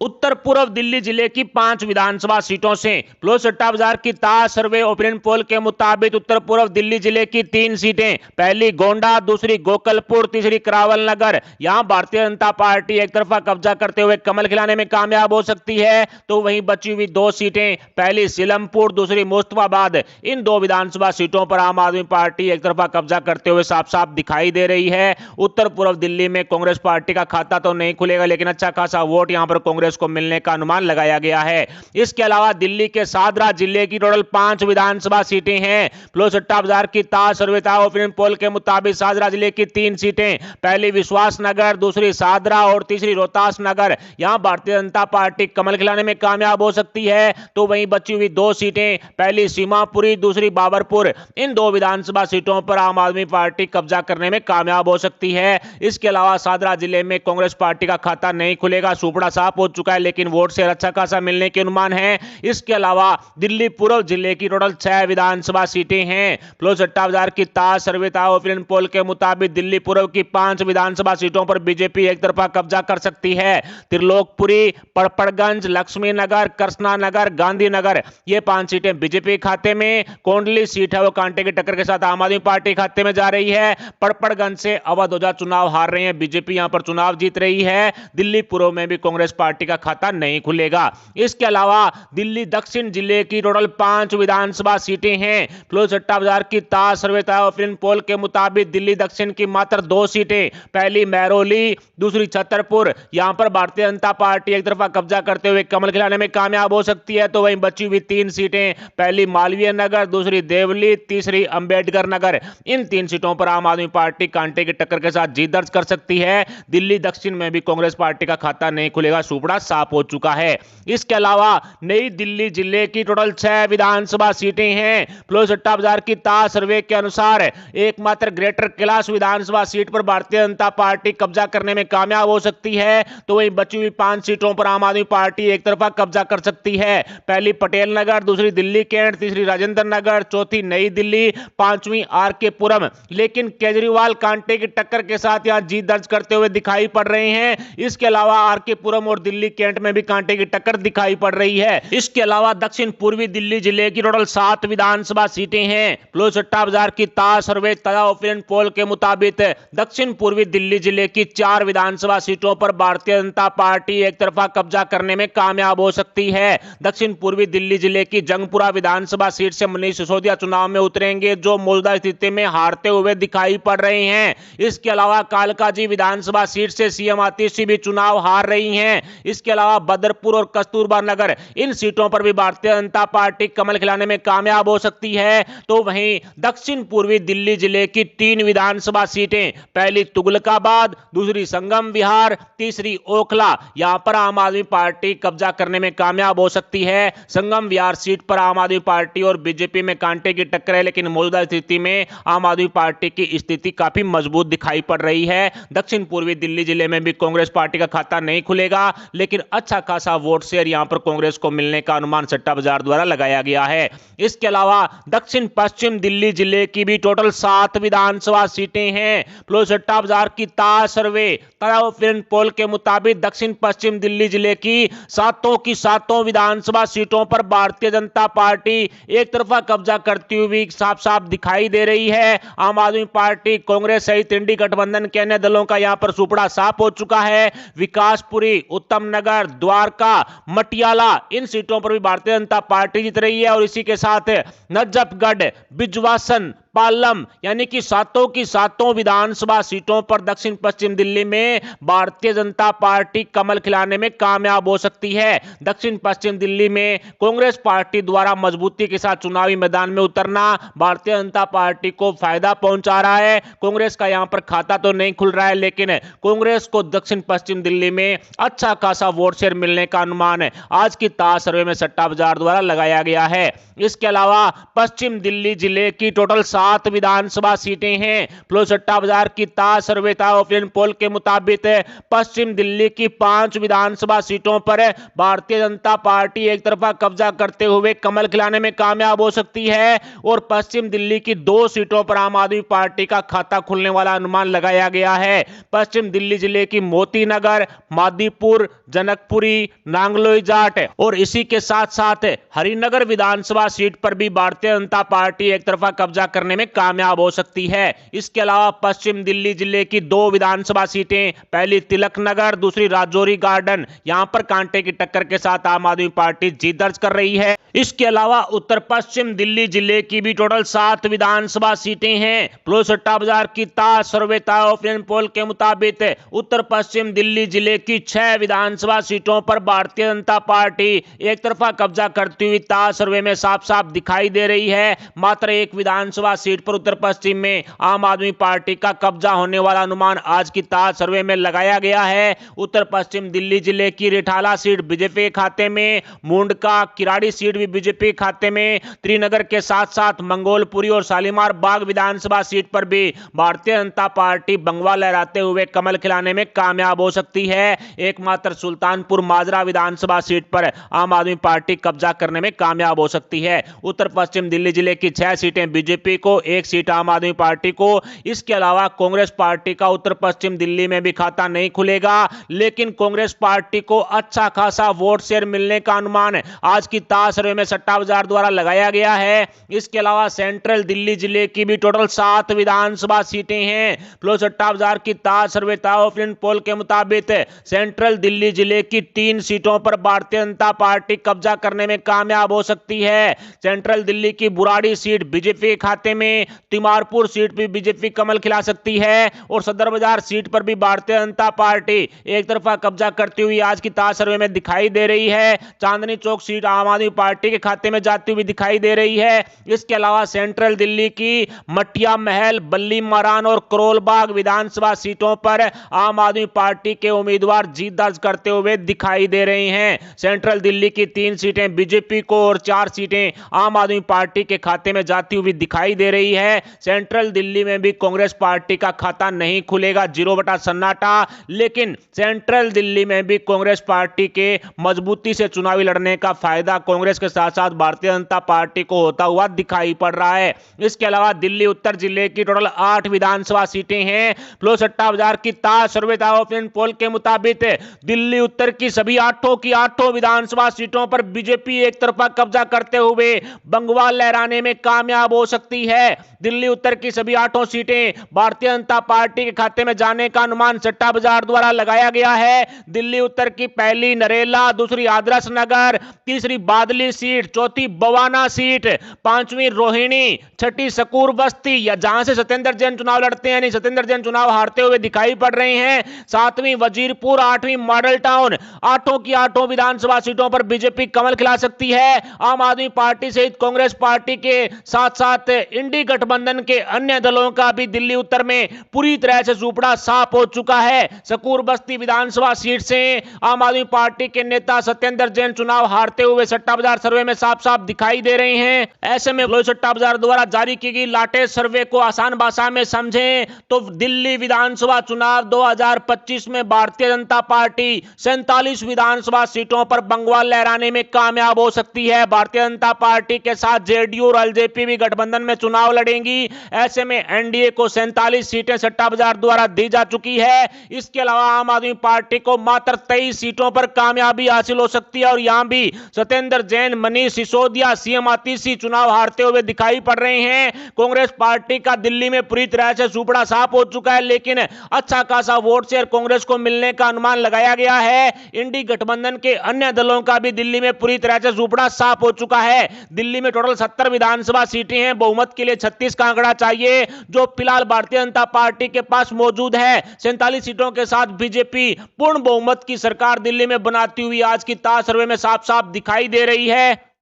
उत्तर पूर्व दिल्ली जिले की 5 विधानसभा सीटों से क्लोज सट्टा बाजार की ताज सर्वे ओपिनियन पोल के मुताबिक उत्तर पूर्व दिल्ली जिले की 3 सीटें, पहली गोंडा, दूसरी गोकलपुर, तीसरी करावल नगर, यहां भारतीय जनता पार्टी एक तरफा कब्जा करते हुए कमल खिलाने में कामयाब हो सकती है। तो वहीं बची हुई 2 सीटें, पहली सीलमपुर, दूसरी मुस्तफाबाद, इन 2 विधानसभा सीटों पर आम आदमी पार्टी एक तरफा कब्जा करते हुए साफ साफ दिखाई दे रही है। उत्तर पूर्व दिल्ली में कांग्रेस पार्टी का खाता तो नहीं खुलेगा, लेकिन अच्छा खासा वोट यहां पर कांग्रेस को मिलने का अनुमान लगाया गया है। इसके अलावा दिल्ली के सादरा जिले की टोटल 5 विधानसभा सीटें हैं। क्लोज सट्टा बाजार की ताज सर्वेता ओपिनियन पोल के मुताबिक सादरा जिले की 3 सीटें, पहली विश्वास नगर, दूसरी सादरा और तीसरी रोहतास नगर, यहां भारतीय जनता पार्टी कमल खिलाने में कामयाब हो सकती है। तो वहीं बची हुई 2 सीटें, पहली सीमापुरी, दूसरी बाबरपुर, इन 2 विधानसभा सीटों पर आम आदमी पार्टी कब्जा करने में कामयाब हो सकती है। इसके अलावा सादरा जिले में कांग्रेस पार्टी का खाता नहीं खुलेगा, सुपड़ा साफ हो चुका है, लेकिन वोट शेयर अच्छा खासा मिलने के अनुमान है। इसके अलावा दिल्ली पूर्व जिले की टोटल 6 विधानसभा सीटें हैं। क्लोज सट्टा बाजार की ताज सर्वेता ओपिनियन पोल के मुताबिक दिल्ली पूर्व की 5 विधानसभा सीटों पर बीजेपी एक तरफा कब्जा कर सकती है। त्रिलोकपुरी, पड़पड़गंज, लक्ष्मी नगर, कृष्णा नगर, गांधीनगर, ये 5 सीटें बीजेपी खाते में। कोंडली सीट है वो कांटे की टक्कर के साथ आम आदमी पार्टी खाते में जा रही है। पड़पड़गंज से अवध ओझा चुनाव हार रहे हैं, बीजेपी यहां पर चुनाव जीत रही है। दिल्ली पूर्व में भी कांग्रेस पार्टी का खाता नहीं खुलेगा। इसके अलावा दिल्ली दक्षिण जिले की टोटल 5 विधानसभा सीटें हैं। क्लोज सट्टा बाजार की ताज सर्वेता ओपिनियन पोल के मुताबिक दिल्ली दक्षिण की मात्र 2 सीटें, पहली महरौली, दूसरी छतरपुर, यहां पर भारतीय जनता पार्टी एक तरफा कब्जा करते हुए कमल खिलाने में कामयाब हो सकती है। तो वहीं बची हुई 3 सीटें, पहली मालवीय नगर, दूसरी देवली, तीसरी अंबेडकर नगर, इन 3 सीटों पर आम आदमी पार्टी कांटे की टक्कर के साथ जीत दर्ज कर सकती है। दिल्ली दक्षिण में भी कांग्रेस पार्टी का खाता नहीं खुलेगा, सुपड़ा साफ हो चुका है। इसके अलावा नई दिल्ली जिले की टोटल 6 विधानसभा सीटें हैं। क्लोज सट्टा बाजार की ताज सर्वे के अनुसार एकमात्र ग्रेटर कैलाश विधानसभा सीट पर भारतीय जनता पार्टी कब्जा करने में कामयाब हो सकती है। तो वहीं बची हुई 5 सीटों पर आम आदमी पार्टी एक तरफा कब्जा कर सकती है। पहली पटेल नगर, दूसरी दिल्ली कैंट, तीसरी राजेंद्र नगर, चौथी नई दिल्ली, 5वीं आरके पुरम। लेकिन केजरीवाल कांटे की टक्कर के साथ यहां जीत दर्ज करते हुए दिखाई पड़ रहे हैं। इसके अलावा आरके पुरम और दिल्ली कैंट में भी कांटे की टक्कर दिखाई पड़ रही है। इसके अलावा दक्षिण पूर्वी दिल्ली जिले की टोटल 7 विधानसभा सीटें हैं। क्लोज सट्टा बाजार की ताज सर्वे तथा ओपिनियन पोल के मुताबिक दक्षिण पूर्वी दिल्ली जिले की 4 विधानसभा सीटों पर भारतीय जनता पार्टी एक तरफा कब्जा करने में कामयाब हो सकती है। दक्षिण पूर्वी दिल्ली जिले की जंगपुरा विधानसभा सीट से मनीष सिसोदिया चुनाव में उतरेंगे, जो मौजूदा स्थिति में हारते हुए दिखाई पड़ रहे हैं। इसके अलावा कालकाजी विधानसभा सीट से सीएम आतिशी भी चुनाव हार रही हैं। इसके अलावा बदरपुर और कस्तूरबा नगर, इन सीटों पर भी भारतीय जनता पार्टी कमल खिलाने में कामयाब हो सकती है। तो वहीं दक्षिण पूर्वी दिल्ली जिले की 3 विधानसभा सीटें, पहली तुगलकाबाद, दूसरी संगम विहार, तीसरी ओखला, यहां पर आम आदमी पार्टी कब्जा करने में कामयाब हो सकती है। संगम विहार सीट पर आम आदमी पार्टी और बीजेपी में कांटे की टक्कर है, लेकिन मौजूदा स्थिति में आम आदमी पार्टी की स्थिति काफी मजबूत दिखाई पड़ रही है। दक्षिण पूर्वी दिल्ली जिले में भी कांग्रेस पार्टी का खाता नहीं खुलेगा, लेकिन अच्छा खासा वोट शेयर यहां पर कांग्रेस को मिलने का अनुमान सट्टा बाजार द्वारा लगाया गया है। इसके अलावा दक्षिण पश्चिम दिल्ली जिले की भी टोटल 7 विधानसभा सीटें हैं। क्लोज सट्टा बाजार की ताज सर्वे तथा ओपिनियन पोल के मुताबिक दक्षिण पश्चिम दिल्ली जिले की 7 विधानसभा सीटों पर भारतीय जनता पार्टी एक तरफा कब्जा करती हुई साफ साफ दिखाई दे रही है। आम आदमी पार्टी, कांग्रेस सहित इंडी गठबंधन के अन्य दलों का यहां पर सुपड़ा साफ हो चुका है। विकासपुरी, उत्तम नगर, द्वारका, मटियाला, इन सीटों पर भी भारतीय जनता पार्टी जीत रही है। और इसी के साथ नजफगढ़, बिजवासन, पालम, यानी कि 7 की 7 विधानसभा सीटों पर दक्षिण पश्चिम दिल्ली में भारतीय जनता पार्टी कमल खिलाने में कामयाब हो सकती है। दक्षिण पश्चिम दिल्ली में कांग्रेस पार्टी द्वारा मजबूती के साथ चुनावी मैदान में उतरना भारतीय जनता पार्टी को फायदा पहुंचा रहा है। कांग्रेस का यहां पर खाता तो नहीं खुल रहा है, लेकिन कांग्रेस को दक्षिण पश्चिम दिल्ली में अच्छा खासा वोट शेयर मिलने का अनुमान आज की ताज सर्वे में सट्टा बाजार द्वारा लगाया गया है। इसके अलावा पश्चिम दिल्ली जिले की टोटल 7 विधानसभा सीटें हैं। प्लोसट्टा बाजार की ताज सर्वे ओपिनियन पोल के मुताबिक पश्चिम दिल्ली की 5 विधानसभा सीटों पर भारतीय जनता पार्टी एक तरफा कब्जा करते हुए कमल खिलाने में कामयाब हो सकती है और पश्चिम दिल्ली की 2 सीटों पर आम आदमी पार्टी का खाता खुलने वाला अनुमान लगाया गया है। पश्चिम दिल्ली जिले की मोती नगर, मादीपुर, जनकपुरी, नांगलोई जाट और इसी के साथ साथ हरिनगर विधानसभा सीट पर भी भारतीय जनता पार्टी एक तरफा कब्जा करने में कामयाब हो सकती है। इसके अलावा पश्चिम दिल्ली जिले की 2 विधानसभा सीटें, पहली तिलक नगर, दूसरी राजौरी गार्डन, यहां पर कांटे की टक्कर के साथ आम आदमी पार्टी जीत दर्ज कर रही है। इसके अलावा उत्तर पश्चिम दिल्ली जिले की भी टोटल 7 विधानसभा सीटें हैं। प्लोसट्टा बाजार की ताज सर्वे ओपिनियन पोल के मुताबिक उत्तर पश्चिम दिल्ली जिले की 6 विधानसभा सीटों पर भारतीय जनता पार्टी एक तरफा कब्जा करती हुई ताज सर्वे में साफ साफ दिखाई दे रही है। मात्र एक विधानसभा सीट पर उत्तर पश्चिम में आम आदमी पार्टी का कब्जा होने वाला अनुमान आज की ताज सर्वे में लगाया गया है। उत्तर पश्चिम दिल्ली जिले की रिठाला सीट बीजेपी के खाते में, मुंडका किराड़ी सीट भी बीजेपी खाते में, त्रिनगर के साथ साथ मंगोलपुरी और शालीमार बाग विधानसभा सीट पर भी भारतीय जनता पार्टी बंगवा लहराते हुए कमल खिलाने में कामयाब हो सकती है। एकमात्र सुल्तानपुर माजरा विधानसभा सीट पर आम आदमी पार्टी कब्जा करने में कामयाब हो सकती है। उत्तर पश्चिम दिल्ली जिले की 6 सीटें बीजेपी को, 1 सीट आम आदमी पार्टी को। इसके अलावा कांग्रेस पार्टी का उत्तर पश्चिम दिल्ली में भी खाता नहीं खुलेगा, लेकिन कांग्रेस पार्टी को अच्छा खासा वोट शेयर मिलने का अनुमान आज की ताज सर्वे में सट्टा बाजार द्वारा लगाया गया है। इसके अलावा सेंट्रल दिल्ली जिले की भी टोटल 7 विधानसभा सीटें हैं। प्लोसट्टा बाजार की ताज सर्वे ओपिनियन पोल के मुताबिक सेंट्रल दिल्ली जिले की 3 सीटों पर भारतीय जनता पार्टी कब्जा करने में कामयाब हो सकती है। सेंट्रल दिल्ली की बुराड़ी सीट बीजेपी के खाते में, तिमारपुर सीट भी बीजेपी कमल खिला सकती है और सदर बाजार सीट पर भी भारतीय जनता पार्टी एक तरफा कब्जा करती हुई आज की ताज सर्वे में दिखाई दे रही है। चांदनी चौक सीट आम आदमी पार्टी के खाते में जाती हुई दिखाई दे रही है। इसके अलावा सेंट्रल दिल्ली की मटिया महल, बल्ली मरान और करोल बाग विधानसभा सीटों पर आम आदमी पार्टी के उम्मीदवार जीत दर्ज करते हुए दिखाई दे रहे हैं। सेंट्रल दिल्ली की 3 सीटें बीजेपी को और 4 सीटें आम आदमी पार्टी के खाते में जाती हुई दिखाई दे रही है। सेंट्रल दिल्ली में भी कांग्रेस पार्टी का खाता नहीं खुलेगा, 0 बटा सन्नाटा, लेकिन सेंट्रल दिल्ली में भी कांग्रेस पार्टी के मजबूती से चुनावी लड़ने का फायदा कांग्रेस के साथ साथ भारतीय जनता पार्टी को होता हुआ दिखाई पड़ रहा है। इसके अलावा दिल्ली उत्तर जिले की टोटल 8 विधानसभा सीटें हैं। प्लोसट्टा बाजार की ताज सर्वे ओपिनियन पोल के मुताबिक दिल्ली उत्तर की सभी 8 विधानसभा सीटों पर बीजेपी एक तरफा कब्जा करते हुए बंगवा लहराने में कामयाब हो सकती है। दिल्ली उत्तर की सभी 8 सीटें भारतीय जनता पार्टी के खाते में जाने का अनुमान सट्टा बाजार द्वारा लगाया गया है। दिल्ली उत्तर की पहली नरेला, दूसरी आदर्श नगर, तीसरी बादली सीट, चौथी बवाना सीट, 5वीं रोहिणी, 6ठी सकूर बस्ती या जहां से सत्येंद्र जैन चुनाव लड़ते हैं, सत्येंद्र जैन चुनाव हारते हुए दिखाई पड़ रहे हैं, 7वीं वजीरपुर, 8वीं मॉडल टाउन। 8 की 8 विधानसभा सीटों पर बीजेपी कमल खिला सकती है। आम आदमी पार्टी सहित कांग्रेस पार्टी के साथ साथ इंडी गठबंधन के अन्य दलों का भी दिल्ली उत्तर में पूरी तरह से सुपड़ा साफ हो चुका है। सकूर बस्ती विधानसभा सीट से आम आदमी पार्टी के नेता सत्येंद्र जैन चुनाव हारते हुए सट्टा बाजार सर्वे में साफ साफ दिखाई दे रहे हैं। ऐसे में सट्टा बाजार द्वारा जारी की गई लाटेस्ट सर्वे को आसान भाषा में समझें तो दिल्ली विधानसभा चुनाव 2025 में भारतीय जनता पार्टी 47 विधानसभा सीटों पर बंगवा लहराने में कामयाब हो सकती है। भारतीय जनता पार्टी के साथ जेडीयू और एलजेपी भी गठबंधन में चुनाव लड़ेंगी। ऐसे में एनडीए को 47 सीटें सट्टा बाजार द्वारा दी जा चुकी है। इसके अलावा आम आदमी पार्टी को मात्र 23 सीटों पर कामयाबी हासिल हो सकती है और यहां भी सत्येंद्र जैन, मनीष सिसोदिया, सीएम आतिशी चुनाव हारते हुए दिखाई पड़ रहे हैं। कांग्रेस पार्टी का दिल्ली में पूरी तरह से सुपड़ा साफ हो चुका है, लेकिन अच्छा खासा वोट शेयर कांग्रेस को मिलने का अनुमान लगाया गया है। इंडी गठबंधन के अन्य दलों का भी दिल्ली में पूरी तरह से सुपड़ा साफ हो चुका है। दिल्ली में टोटल 70 विधानसभा सीटें हैं। बहुमत के लिए 36 का आंकड़ा चाहिए, जो फिलहाल भारतीय जनता पार्टी के पास मौजूद है। 47 सीटों के साथ बीजेपी पूर्ण बहुमत की सरकार दिल्ली में बनाती हुई आज की ताज सर्वे में साफ साफ दिखाई दे रही है।